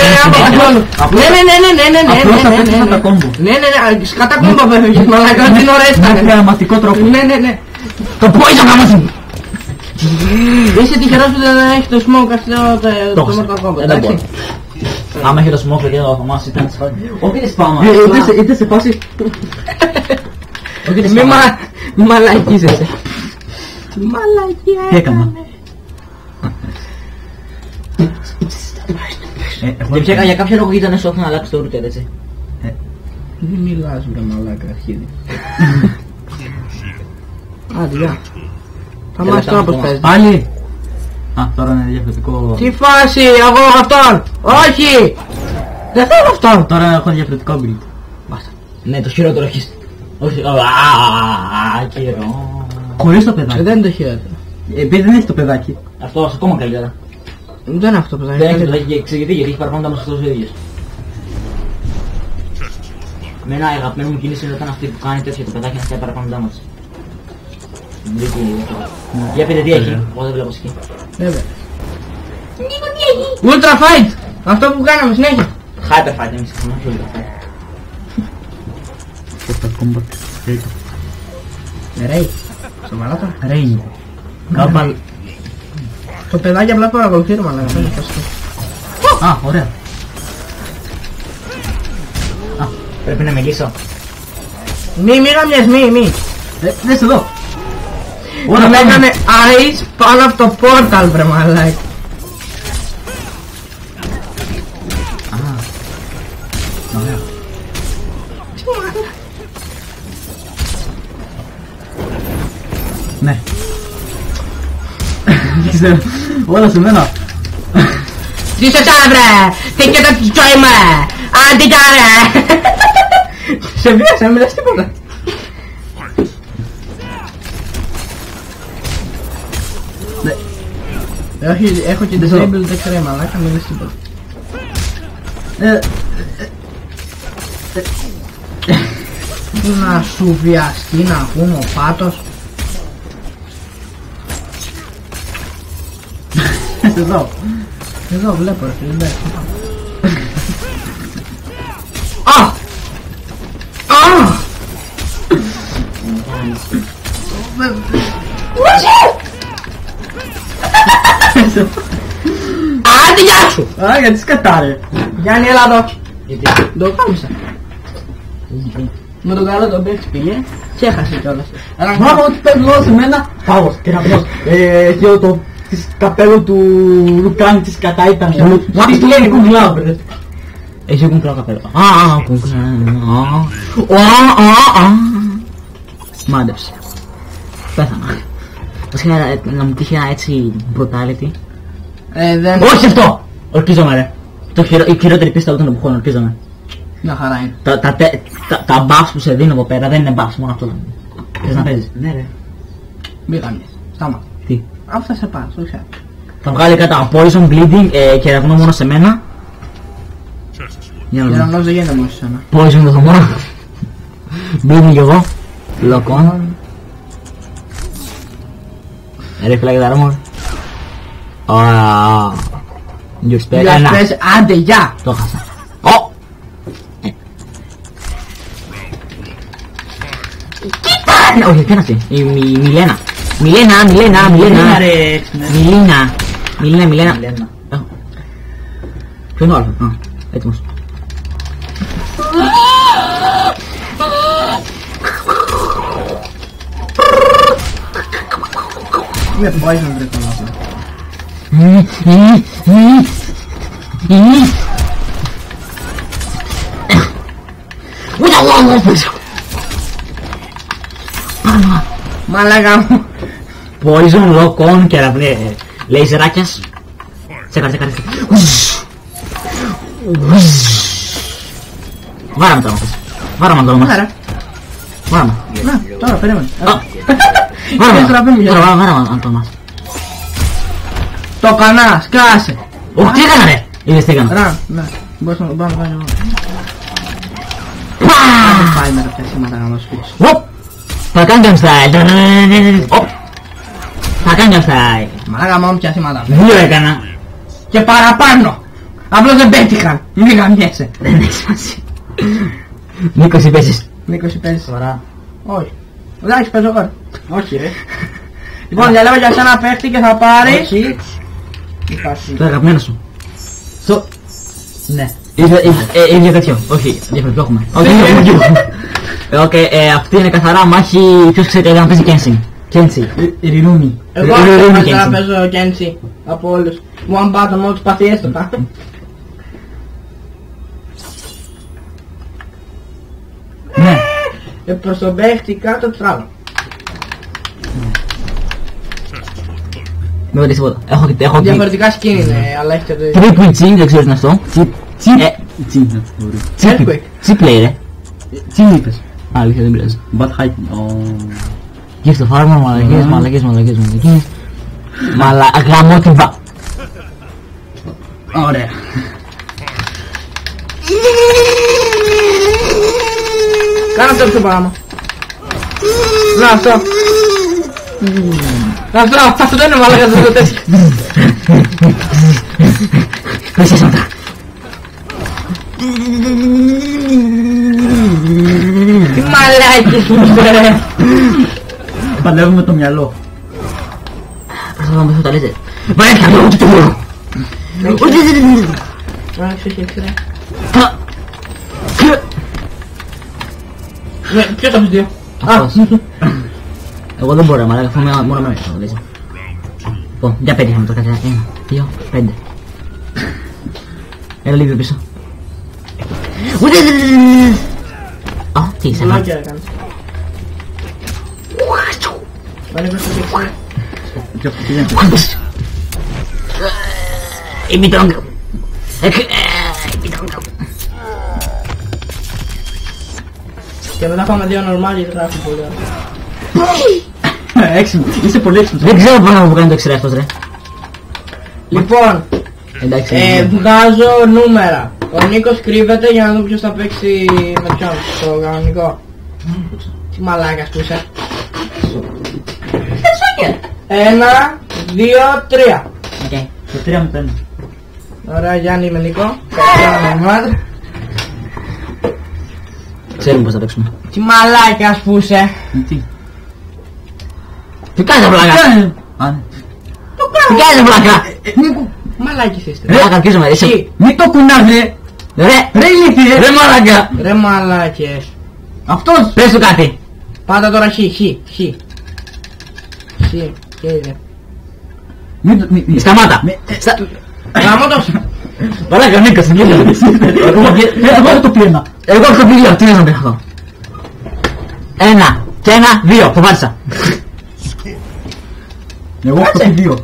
[SPEAKER 3] Απλώς απέφυγα τα κόμπο.
[SPEAKER 1] Ναι, σκατά κόμπο απέφυγες μαλακά, την ώρα
[SPEAKER 3] Με
[SPEAKER 1] έστανε.
[SPEAKER 3] θεαματικό τρόπο.
[SPEAKER 1] Ναι.
[SPEAKER 2] Το poison γάμασε.
[SPEAKER 1] Είσαι τυχερός που δεν έχει το smoke αυτό το
[SPEAKER 2] έχω.
[SPEAKER 1] Mortal Kombat,
[SPEAKER 2] Δεν
[SPEAKER 1] εντάξει.
[SPEAKER 2] μπορώ. Άμα έχει το smoke και ο Θωμάς ήταν σε φάση. Όχι δεν σπάμα.
[SPEAKER 3] Είτε σε φάση.
[SPEAKER 2] Όχι δεν
[SPEAKER 1] Μη
[SPEAKER 2] σπάμα.
[SPEAKER 1] μαλακίζεσαι. Μαλακία.
[SPEAKER 3] Τι έκανα.
[SPEAKER 2] Και ψέκα για κάποιο λόγο ήταν σώθο να αλλάξει το router έτσι.
[SPEAKER 1] Δεν μιλάς βρε μαλάκα αρχίδι. Άντε γεια. Θα μάθεις τώρα πως παίζεις.
[SPEAKER 3] Πάλι. Α, τώρα είναι διαφορετικό.
[SPEAKER 1] Τι φάση, εγώ έχω αυτόν. Όχι. Δεν θέλω αυτόν.
[SPEAKER 3] Τώρα έχω διαφορετικό build.
[SPEAKER 2] Μπάστα. Ναι, το χειρότερο έχεις. Όχι. Κυρό.
[SPEAKER 3] Χωρίς το παιδάκι.
[SPEAKER 1] Δεν είναι το χειρότερο.
[SPEAKER 3] Επειδή δεν έχει το παιδάκι.
[SPEAKER 2] Αυτό ακόμα καλύτερα.
[SPEAKER 1] Δεν είναι αυτό που θα
[SPEAKER 2] Δεν έχει το
[SPEAKER 1] είναι.
[SPEAKER 2] παιδάκι και εξηγηθεί γιατί έχει παραπάνω τα μας αυτός ο ίδιος. Εμένα η αγαπημένη μου κίνηση είναι όταν αυτή που κάνει τέτοια το παιδάκι να φτιάει παραπάνω τα μας. Για πείτε τι έχει, εγώ δεν βλέπω σκηνή.
[SPEAKER 1] Βέβαια. Ultra fight. Αυτό που κάναμε συνέχεια.
[SPEAKER 2] Hyper fight εμείς έχουμε, όχι Ultra fight.
[SPEAKER 3] Mortal Kombat.
[SPEAKER 1] Ρέι. Σοβαρά τώρα.
[SPEAKER 3] Rain. Κάπαλ.
[SPEAKER 1] Το παιδάκι απλά παρακολουθεί ρε μαλάκα. Δεν είναι φασικό.
[SPEAKER 3] Α, ωραία.
[SPEAKER 2] Πρέπει να μιλήσω.
[SPEAKER 1] Μη γαμιές, μη.
[SPEAKER 3] Δες εδώ.
[SPEAKER 1] Όταν έκανε eyes πάνω από το portal βρε μαλάκα.
[SPEAKER 3] Ωραία. Ναι. Δεν ξέρω. Όλα σε μένα.
[SPEAKER 1] Τι σε βρε! Τι και το τσόι μου! Άντε κι ρε! Σε βίασα, να μιλάς τίποτα. Όχι, έχω και disable δεν ξέρω μαλάκα, μιλάς τίποτα. Να σου βιαστεί να πούμε ο πάτος.
[SPEAKER 3] Εδώ.
[SPEAKER 1] Εδώ βλέπω ρε φίλε, εντάξει. Άντε γεια σου!
[SPEAKER 3] Α, γιατί σκατάρε.
[SPEAKER 1] Γιάννη έλα εδώ.
[SPEAKER 2] Γιατί.
[SPEAKER 1] Το κάμισα. Με τον καλό τον παίξ πήγε και έχασε κιόλας.
[SPEAKER 3] Μάμα, ότι παίρνει όλα σε μένα. Πάγος, κεραυνός. Και το της καπέλο του Λουκάνη της κατά ήταν. Μα τι του λένε κουγκλάου, μπρε.
[SPEAKER 2] Έχει κουμπλό καπέλο. Μάντεψε. Πέθανα. Βασικά να μου τύχει ένα έτσι brutality.
[SPEAKER 1] Δεν...
[SPEAKER 2] Όχι αυτό! Ορκίζομαι ρε. Η χειρότερη πίστα ούτε που έχω, ορκίζομαι.
[SPEAKER 1] Μια χαρά είναι.
[SPEAKER 2] Τα buffs που σε δίνω εδώ πέρα δεν είναι buffs, μόνο αυτό. Θες να παίζεις?
[SPEAKER 3] Ναι ρε.
[SPEAKER 1] Μη κάνεις. Στάμα.
[SPEAKER 2] Τι?
[SPEAKER 1] Αυτό θα σε πάρω, το ξέρω.
[SPEAKER 2] Θα βγάλει κατά poison, bleeding και ραγνώ μόνο σε μένα. Για να
[SPEAKER 1] Για να
[SPEAKER 2] δούμε.
[SPEAKER 1] νόμιζα δεν γίνεται μόνο σε σένα.
[SPEAKER 2] Poison το μόνο. Bleeding κι εγώ. Lock on. Ρε φυλάκι τα ρόμορ. Ωραία. Your spell.
[SPEAKER 1] Για
[SPEAKER 2] Ένα.
[SPEAKER 1] σπες, άντε γεια!
[SPEAKER 2] Το χάσα. Ω! Κοίτα! Όχι, ποια είναι αυτή? Η Μιλένα. Μιλένα.
[SPEAKER 3] Μιλένα ρε.
[SPEAKER 2] Μιλίνα. Ποιο είναι ο Άλφα? Α, έτοιμος.
[SPEAKER 3] Με poison βρε τον Άλφα.
[SPEAKER 1] Μαλάκα μου.
[SPEAKER 2] Poison, lock on και λέιζεράκιας. Τσέκαρε. Βάραμε το όμως. Βάραμε το όμως. Βάραμε.
[SPEAKER 3] Να, τώρα περίμενε.
[SPEAKER 2] Βάραμε το όμως.
[SPEAKER 1] Το κανά, σκάσε.
[SPEAKER 2] Ωχ, τι έκανα ρε. Είδες τι έκανα.
[SPEAKER 1] Ρα, ναι. Μπορείς να το πάμε εγώ.
[SPEAKER 2] Πααααα.
[SPEAKER 1] Πάει με τα σήματα να το σπίξω.
[SPEAKER 2] Οπ. Θα κάνει Gangnam Style. Οπ. Θα κάνει Gangnam Style.
[SPEAKER 1] Μαλάκα μόνο πια σήματα.
[SPEAKER 2] Δύο έκανα.
[SPEAKER 1] Και παραπάνω. Απλώς δεν πέτυχαν. Μην γαμιέσαι.
[SPEAKER 2] Δεν έχει σημασία. Νίκος ή παίζεις.
[SPEAKER 1] Νίκος ή παίζεις.
[SPEAKER 3] Σοβαρά.
[SPEAKER 1] Όχι. Εντάξει, παίζω εγώ.
[SPEAKER 3] Όχι ρε.
[SPEAKER 1] Λοιπόν, διαλέγω για σένα παίχτη και θα πάρεις.
[SPEAKER 3] Όχι.
[SPEAKER 2] Το αγαπημένο σου.
[SPEAKER 3] Ναι.
[SPEAKER 2] Ίδιο τέτοιο. Όχι, διαφορετικό έχουμε. Όχι, ίδιο έχουμε. Οκ, αυτή είναι καθαρά μάχη. Ποιος ξέρει να παίζει Kenshin. Kenshin.
[SPEAKER 3] Ειρηνούμι.
[SPEAKER 1] Εγώ θα παίζω Κέντσι από όλους. One button, μόνο τους παθιές το κάνω.
[SPEAKER 3] Ναι.
[SPEAKER 1] Προς τον παίχτη κάτω τράβω.
[SPEAKER 2] Με ρωτήσει τίποτα. Έχω
[SPEAKER 1] Διαφορετικά skin είναι, αλλά έχετε το...
[SPEAKER 2] Triple G, δεν ξέρεις να αυτό.
[SPEAKER 3] Τι να το βρει.
[SPEAKER 1] Earthquake.
[SPEAKER 2] Τι play ρε.
[SPEAKER 3] Τι μου είπες.
[SPEAKER 2] Αλήθεια δεν πειράζει.
[SPEAKER 3] Bad hiking.
[SPEAKER 2] Gift of Armor, μαλακίες. Γαμώ την βα.
[SPEAKER 3] Ωραία.
[SPEAKER 1] Κάνε αυτό το πράγμα. Να αυτό. Αυτό δεν είναι μαλάκα, αυτό το τέτοιο.
[SPEAKER 2] Χρυσίσματα.
[SPEAKER 1] Τι μαλάκες μου ρε.
[SPEAKER 3] Παλεύουμε το μυαλό.
[SPEAKER 2] Προσπαθώ να μπεθώ τα λέτε. Βαρέθηκα αυτό, ούτε το μπορώ.
[SPEAKER 1] Ποιος από τους δύο.
[SPEAKER 2] Εγώ δεν μπορώ, μαλάκα, αφού μόνο με το λέτε. Λοιπόν, για 5 είχαμε το κάτι. 1, 2, 5. Έλα λίγο πίσω. Α, τι είσαι,
[SPEAKER 1] Μαλάκια έκανες. Πάνε προς το δεξί.
[SPEAKER 3] Και αυτό πήγαινε.
[SPEAKER 2] Ημιτρόγκ.
[SPEAKER 1] Και μετά πάμε δύο normal γιατί γράφει πολύ ωραία.
[SPEAKER 3] Έξυπνο. Είσαι πολύ έξυπνος.
[SPEAKER 2] Δεν ξέρω πάνω που κάνει το εξαιρέ αυτός ρε.
[SPEAKER 1] Λοιπόν,
[SPEAKER 2] Εντάξει.
[SPEAKER 1] βγάζω νούμερα. Ο Νίκος κρύβεται για να δούμε ποιος θα παίξει με ποιον, το κανονικό. Τι μαλάκας που είσαι. 1, 2, 3.
[SPEAKER 3] Το 3 με 5.
[SPEAKER 1] Ωραία, Γιάννη με Νικό.
[SPEAKER 2] Ξέρουμε πως θα παίξουμε.
[SPEAKER 1] Τι μαλάκας που είσαι.
[SPEAKER 3] Τι.
[SPEAKER 2] Τι κάνεις πλάκα.
[SPEAKER 3] Ναι.
[SPEAKER 2] Τι κάνεις πλάκα.
[SPEAKER 1] Μαλάκες είστε.
[SPEAKER 2] Ρε καρκίζομαι.
[SPEAKER 3] Μην το κουνάς ρε ηλίθιε.
[SPEAKER 2] Ρε μαλάκα.
[SPEAKER 1] Ρε μαλάκες.
[SPEAKER 3] Αυτός.
[SPEAKER 2] Πες του κάτι.
[SPEAKER 1] Πάτα τώρα χ. Και είδε.
[SPEAKER 2] Σταμάτα.
[SPEAKER 1] Γαμώτος.
[SPEAKER 2] Μαλάκα Νίκος.
[SPEAKER 3] Εγώ το πλήμα.
[SPEAKER 2] Εγώ έχω πει 2. Τι να πει αυτό. 1 και 1, 2. Το βάρισα.
[SPEAKER 3] Εγώ έχω πει 2.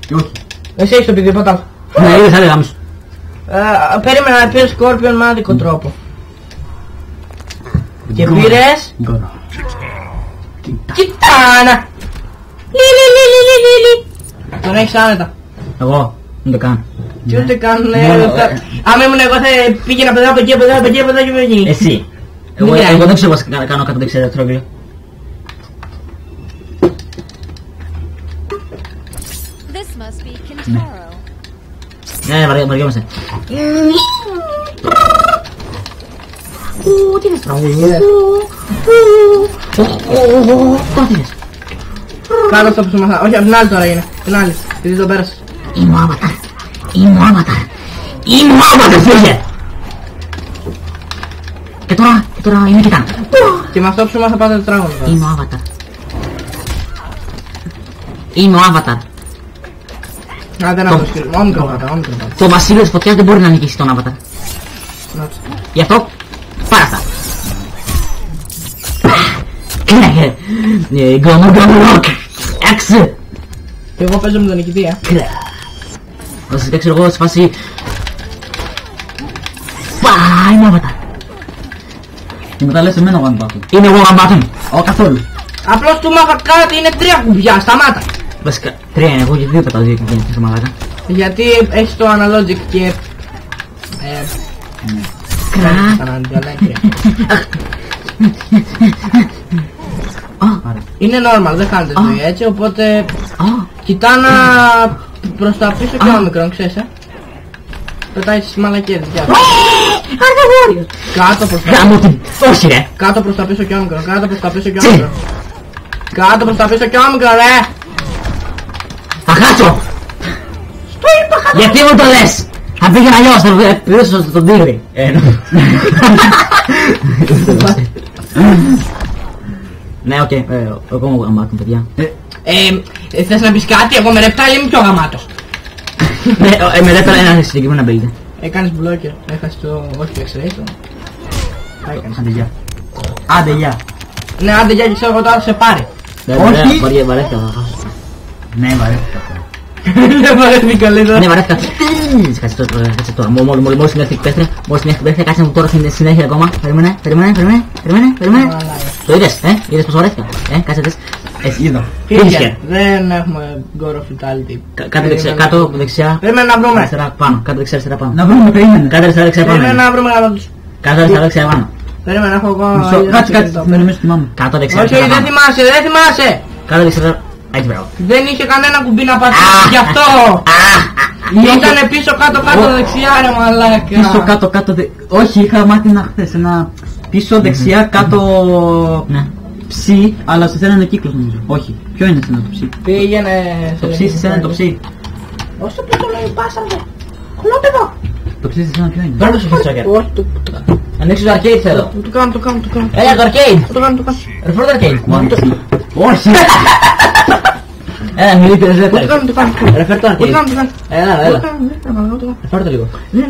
[SPEAKER 3] Και όχι.
[SPEAKER 1] Εσύ έχεις το παιδί πατά.
[SPEAKER 2] Ναι, είδες άλλη γάμους.
[SPEAKER 1] Περίμενα να πήρες Scorpion με άδικο τρόπο. Και πήρες... Κιτάνα! Λι. Τον έχεις άνετα.
[SPEAKER 2] Εγώ. Δεν το κάνω.
[SPEAKER 1] Τι ούτε κάνουνε... Άμα ήμουν εγώ θα πήγαινα παιδά από εκεί, από εκεί και από εκεί.
[SPEAKER 2] Εσύ. Εγώ δεν ξέρω πως κάνω κάτω δεξιά τρόγλιο.
[SPEAKER 4] This must be Kintaro.
[SPEAKER 2] Ναι, βαριόμαστε. Τι είναι τραγουδίες. Τώρα τι είναι.
[SPEAKER 1] Κάτω αυτό που σου μαθα. Όχι, από την άλλη τώρα είναι. Την άλλη. Γιατί τον πέρασες.
[SPEAKER 2] Είμαι ο Avatar. Είμαι ο Avatar, φύγε! Και τώρα είναι κοιτά.
[SPEAKER 1] Και με αυτό ψωμά θα πάτε τετράγωνο.
[SPEAKER 2] Είμαι ο Avatar. Είμαι ο Avatar.
[SPEAKER 1] Άντε να το σκύλω. Όμικρο πάτα.
[SPEAKER 2] Το βασίλειο της φωτιάς δεν μπορεί να νικήσει τον Avatar. Γι' αυτό πάρα αυτά. Κράγε. Γκομογκομοκ. Έξι.
[SPEAKER 1] Και εγώ παίζω με τον νικητή,
[SPEAKER 2] Θα σας παίξω εγώ σε φάση. Είμαι ο Avatar.
[SPEAKER 3] Και μετά λες εμένα one button.
[SPEAKER 2] Είναι εγώ one button.
[SPEAKER 3] Καθόλου.
[SPEAKER 1] Απλώς του μάθα κάτι, είναι 3 κουμπιά, σταμάτα.
[SPEAKER 2] Βασικά, 3 είναι εγώ και 2 πετάω 2 και γίνεται στο μαλάκα.
[SPEAKER 1] Γιατί έχεις το analogic και... Είναι normal, δεν χάνεται ζωή έτσι, οπότε... Κοιτά να... προς τα πίσω και όμικρον, ξέρεις, πετάει τις μαλακίες, γεια. Κάτω προς τα πίσω.
[SPEAKER 2] Όχι ρε.
[SPEAKER 1] Κάτω προς τα πίσω και όμικρον, κάτω προς τα πίσω και όμικρον. Κάτω προς τα πίσω και όμικρον, ρε.
[SPEAKER 2] Θα χάσω. Γιατί μου το λες. Θα πήγαινα αλλιώς, θα πληρώσω στον τίγρη. Ναι, οκ, εγώ μου γαμάτων, παιδιά.
[SPEAKER 1] Θες να πεις κάτι, εγώ με ρεπτάλι είμαι πιο γαμάτος.
[SPEAKER 2] Με δεύτερα ένα συγκεκριμένο ability.
[SPEAKER 1] Έκανες μπλόκερ, έχασες το... όχι το X-ray το...
[SPEAKER 3] Άντε γεια. Άντε γεια.
[SPEAKER 1] Ναι, άντε γεια και ξέρω εγώ τώρα σε πάρει.
[SPEAKER 2] Όχι. Βαρέθηκα.
[SPEAKER 3] Ναι, βαρέθηκα.
[SPEAKER 1] Δεν βαρέθηκα λέει τώρα.
[SPEAKER 2] Ναι, βαρέθηκα. Κάτσε τώρα. Μόλις την έρθει η πέστρια, κάτσε μου τώρα στην συνέχεια ακόμα. Περίμενε. Το είδες πως βαρέθηκα. Κάτσε δες.
[SPEAKER 3] Είδα.
[SPEAKER 1] Φίλια, δεν έχουμε gore of fatality.
[SPEAKER 2] Κάτω δεξιά.
[SPEAKER 1] Περίμενε να βρούμε.
[SPEAKER 2] Αριστερά πάνω. Κάτω δεξιά αριστερά πάνω.
[SPEAKER 3] Να βρούμε, περίμενε.
[SPEAKER 2] Κάτω αριστερά δεξιά πάνω.
[SPEAKER 1] Περίμενε να βρούμε γραμμάτους.
[SPEAKER 2] Κάτω αριστερά δεξιά πάνω.
[SPEAKER 1] Περίμενε, έχω εγώ...
[SPEAKER 3] Κάτσε, δεν μέσα θυμάμαι.
[SPEAKER 2] Κάτω δεξιά
[SPEAKER 1] Όχι,
[SPEAKER 2] αριστερά
[SPEAKER 1] δεν
[SPEAKER 2] πάνω.
[SPEAKER 1] θυμάσαι.
[SPEAKER 2] Κάτω δεξιά. Έτσι μπράβο.
[SPEAKER 1] Δεν είχε κανένα κουμπί να πατήσεις, γι' αυτό. Ήτανε πίσω κάτω δεξιά ρε μαλάκα.
[SPEAKER 3] Πίσω κάτω. Όχι, είχα μάθει ένα χθες. Ένα πίσω δεξιά κάτω. Ψι, αλλά σε ένα κύκλος νομίζω. Όχι, ποιο είναι εσένα το ψι.
[SPEAKER 1] Πήγαινε...
[SPEAKER 3] Το ψι σε ένα το ψι.
[SPEAKER 1] Όσο πίσω λέει πάσαρε. Χλόπεδο.
[SPEAKER 3] Το ψι σε ένα ποιο είναι.
[SPEAKER 2] Τώρα το σου φύσω.
[SPEAKER 1] Όχι, το κάνω.
[SPEAKER 2] Ανοίξεις το arcade θέλω.
[SPEAKER 1] Το κάνω.
[SPEAKER 2] Έλα το arcade.
[SPEAKER 1] Το κάνω.
[SPEAKER 2] Ρεφόρτ arcade.
[SPEAKER 3] Όχι.
[SPEAKER 2] Έλα μιλή πήρες
[SPEAKER 1] Το
[SPEAKER 2] δεύτερη.
[SPEAKER 1] κάνω.
[SPEAKER 2] Ρεφέρ το arcade.
[SPEAKER 1] Το κάνω.
[SPEAKER 2] Έλα. Ρεφέρ το λίγο.
[SPEAKER 1] Ναι.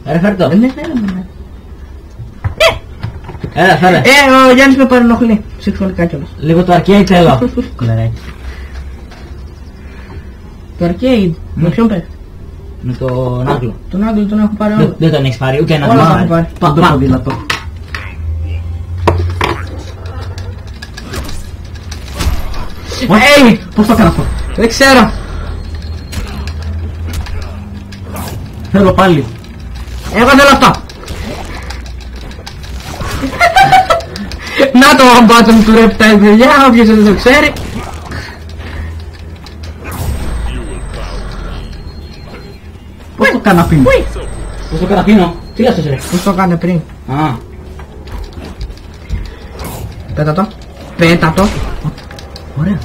[SPEAKER 2] Ρεφέρ το. Έλα φέρε.
[SPEAKER 1] Ο Γιάννης με παρενοχλεί. Σεξουαλικά κιόλας.
[SPEAKER 2] Λίγο το arcade θέλω. Κουλεράκι.
[SPEAKER 1] Το arcade. Με ποιον παίρνει.
[SPEAKER 2] Με τον Άγγλο.
[SPEAKER 1] Τον Άγγλο τον έχω πάρει όλο.
[SPEAKER 2] Δεν τον έχεις πάρει ούτε ένα.
[SPEAKER 1] Όλα τα έχω πάρει.
[SPEAKER 3] Πάντο ποδήλατο. Πώς το έκανα αυτό.
[SPEAKER 1] Δεν ξέρω.
[SPEAKER 3] Θέλω πάλι.
[SPEAKER 1] Εγώ θέλω αυτό. Να το button του Reptile παιδιά, όποιος δεν το ξέρει.
[SPEAKER 3] Πώς το έκανα πριν.
[SPEAKER 2] Πώς το καταπίνω. Τι λες ρε.
[SPEAKER 1] Πώς το έκανε πριν.
[SPEAKER 2] Α.
[SPEAKER 1] Πέτα το.
[SPEAKER 3] Ωραία.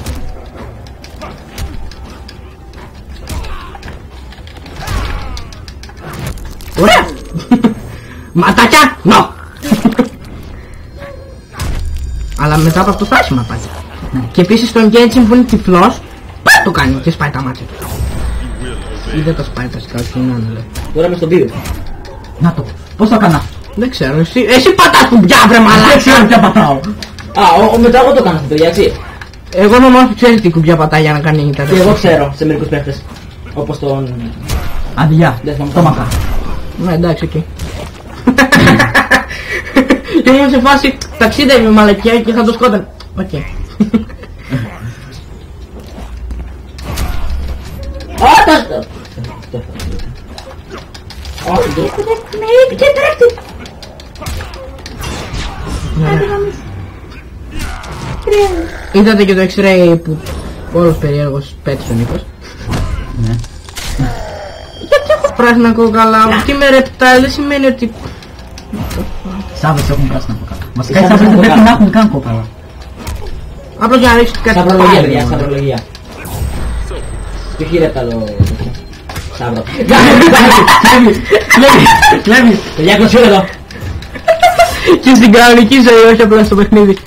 [SPEAKER 1] Ωραία. Ματάκια. No. Αλλά μετά από αυτό θα έχει ματάκια. Και επίσης τον Genshin που είναι τυφλός, το κάνει και σπάει τα μάτια του. Ή δεν τα σπάει τα σκάλια του, ναι.
[SPEAKER 2] Τώρα είμαι στον πύριο.
[SPEAKER 3] Να το. Πώς το έκανα.
[SPEAKER 1] Δεν ξέρω, εσύ πατάς κουμπιά βρε
[SPEAKER 3] Δεν
[SPEAKER 1] μαλάκα.
[SPEAKER 3] ξέρω ποια πατάω.
[SPEAKER 2] Μετά εγώ το κάνω αυτό, έτσι.
[SPEAKER 1] Εγώ νομίζω ξέρεις τι κουμπιά πατάει για να κάνει τα
[SPEAKER 2] Και εγώ ξέρω σε μερικούς παίχτες. Όπως τον...
[SPEAKER 3] Άντε γεια.
[SPEAKER 2] Δεν θυμάμαι.
[SPEAKER 3] Το μάθα.
[SPEAKER 1] Ναι εντάξει, οκ. Και ήμουν σε φάση ταξίδευε με μαλακιά και θα το σκότανε. Οκ. Είδατε και το X-ray που όλος περίεργος πέτυχε ο Νίκος.
[SPEAKER 3] Ναι.
[SPEAKER 1] Γιατί έχω πράσινα κόκαλα, τι με ρεπτάλ δεν σημαίνει ότι...
[SPEAKER 3] Σάβες έχουν πράσινα από κάτω. Βασικά οι σάβες δεν πρέπει να έχουν καν κόκαλα.
[SPEAKER 1] Απλώς για να ρίξεις κάτι
[SPEAKER 2] Σαν προλογία,
[SPEAKER 1] πάλι.
[SPEAKER 2] παιδιά, σαν προλογία. Τι χειρεύτα το... Σταύρο.
[SPEAKER 3] Κλέβεις.
[SPEAKER 2] Παιδιά, κλωτσιούν εδώ.
[SPEAKER 1] Και στην κανονική ζωή, όχι απλά στο παιχνίδι.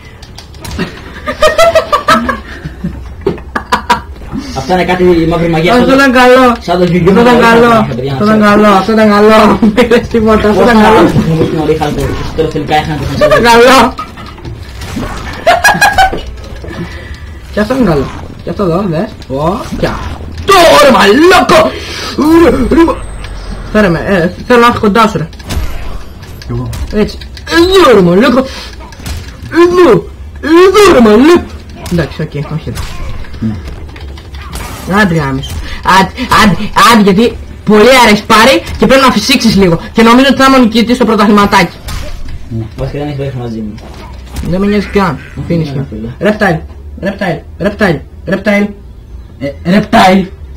[SPEAKER 2] Αυτά είναι κάτι μαύρη μαγεία.
[SPEAKER 1] Αυτό ήταν καλό.
[SPEAKER 2] Σαν το γιουγιού.
[SPEAKER 1] Αυτό ήταν καλό. Αυτό ήταν καλό. Αυτό ήταν καλό. Δεν πήρες τίποτα. Αυτό ήταν καλό.
[SPEAKER 2] Μου στην όλη χάλτο. Στο τέλος τελικά έχανα το
[SPEAKER 1] Αυτό ήταν καλό. Και αυτό είναι καλό. Και αυτό εδώ, δες. Και αυτό ρε μαλάκα. Φέρε με, θέλω να έρθει κοντά σου ρε.
[SPEAKER 3] Κι εγώ.
[SPEAKER 1] Έτσι. Εδώ ρε μαλάκα. Εδώ ρε μαλάκα. Εντάξει, οκ, όχι εδώ. Άντε γάμισου. Άντε γιατί πολύ αρέσει πάρει και πρέπει να φυσήξεις λίγο. Και νομίζω ότι θα είμαι ο νικητής στο πρωταθληματάκι.
[SPEAKER 2] Βασικά δεν έχεις παίξει μαζί μου.
[SPEAKER 1] Δεν με νοιάζει καν. Finish. Reptile.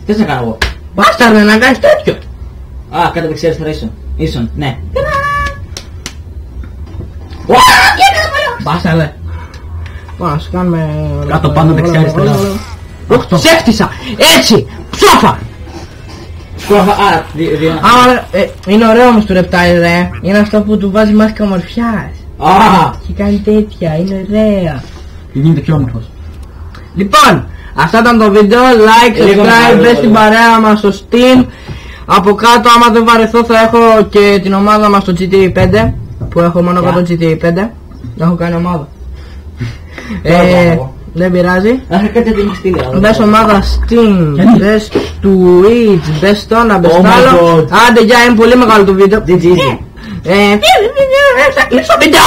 [SPEAKER 2] Τι θα κάνω εγώ.
[SPEAKER 1] Μπάσταρδε να κάνεις τέτοιο.
[SPEAKER 2] Α, κάτω δεξιά αριστερά ίσον. Ναι.
[SPEAKER 1] Μπάσταρδε. Πάμε να σου κάνουμε...
[SPEAKER 3] Κάτω πάνω δεξιά αριστερά.
[SPEAKER 1] Σε έφτιασα. Έτσι. Ψόφα.
[SPEAKER 2] Σκόφα, άρα, δύο.
[SPEAKER 1] Άρα, είναι ωραίο όμως το Reptile ρε. Είναι αυτό που του βάζει μάσκα ομορφιάς.
[SPEAKER 2] Α,
[SPEAKER 1] Και κάνει τέτοια, είναι ωραία.
[SPEAKER 3] Και γίνεται πιο όμορφος.
[SPEAKER 1] Λοιπόν, αυτό ήταν το βίντεο. Like, subscribe, μπες στην παρέα μας στο Steam. Από κάτω άμα δεν βαρεθώ θα έχω και την ομάδα μας στο GTA 5. Που έχω μόνο εγώ το GTA 5. Έχω κάνει ομάδα. Δεν πειράζει.
[SPEAKER 2] άρα κάτι δεν έχει στείλει.
[SPEAKER 1] Μπες ομάδα Steam, μπες Twitch, μπες το ένα, μπες το άλλο. Άντε γεια, είναι πολύ μεγάλο το βίντεο.
[SPEAKER 2] GG.
[SPEAKER 1] Κλείσω βίντεο!